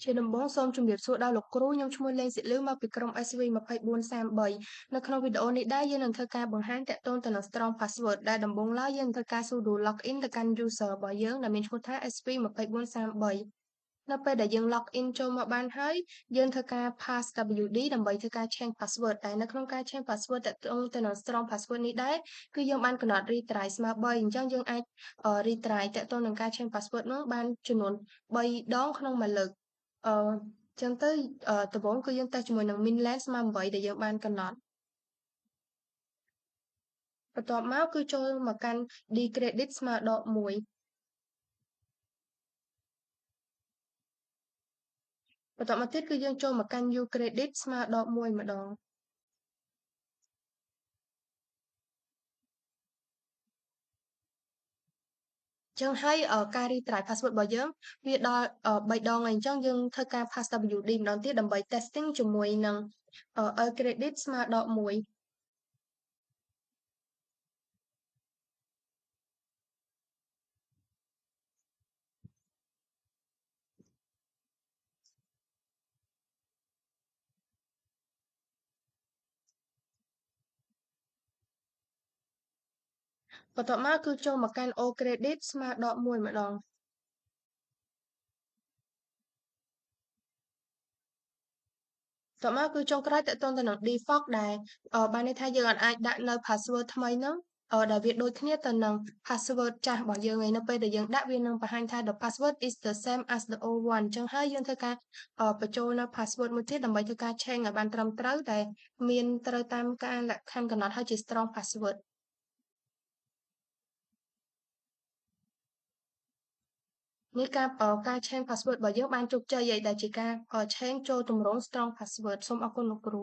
ជាដំបូងសូមជម្រាបសួរដល់លោកគ្រូខ្ញុំឈ្មោះលេងសិលឺមកពីក្រុម SV2433 នៅក្នុងវីដេអូនេះដែរយើងនឹងធ្វើការបង្ហាញទាក់ទងទៅនឹង Strong Password ដែលដំបូងឡើយយើងនឹងធ្វើការ sudo login ទៅកាន់ user របស់យើងដែលមានឈ្មោះថា SV2433 នៅពេលដែលយើង login ចូលមកបានហើយយើងធ្វើការ passwd ដើម្បីធ្វើការ change password តែនៅក្នុងការ change password ទាក់ទងទៅនឹង Strong Password នេះដែរគឺយើងបានកំណត់ retry ស្មើ3អញ្ចឹងយើងអាចretry ទាក់ទងនឹងការ change password នោះបានចំនួន3ដងក្នុងមួយលើកចឹងទៅដំបូងគឺយើងតេស្តជាមួយនឹង min len ស្មើ8ដែលយើងបានកំណត់បន្ទាប់មកគឺចូលមកកាន់ decredit ស្មើដក1បន្ទាប់មកទៀតគឺយើងចូលមកកាន់ ucredit ស្មើដក1ម្ដងចឹងហើយការ retry password របស់យើងវាដល់3ដងហើយអញ្ចឹងយើងធ្វើការ passwd ម្ដងទៀតដើម្បី testing ជាមួយនឹង credit ស្មើដក1បន្ទាប់មកគឺចូលមកកាន់ ocredit ស្មើដក1ម្ដងต่อមកគឺចុងក្រោយទាក់ទងទៅនឹង default ដែលបានន័យថាយើងអាចដាក់នៅ password ថ្មីហ្នឹងដែលវាដូចគ្នាទៅនឹង password ចាស់របស់យើងឯងនៅពេលដែលយើងដាក់វានឹងបង្ហាញថា the password is the same as the old one អញ្ចឹងហើយយើងធ្វើការបញ្ចូលនៅ password មួយទៀតដើម្បីធ្វើការ change ឲ្យបានត្រឹមត្រូវដែលមានត្រូវតាមការលក្ខខណ្ឌកំណត់ហើយជា strong password នេះការ change password របស់យើងបានជោគជ័យហើយដែលជាការ change ចូលទម្រង់ strong password សូមអរគុណលោកគ្រូ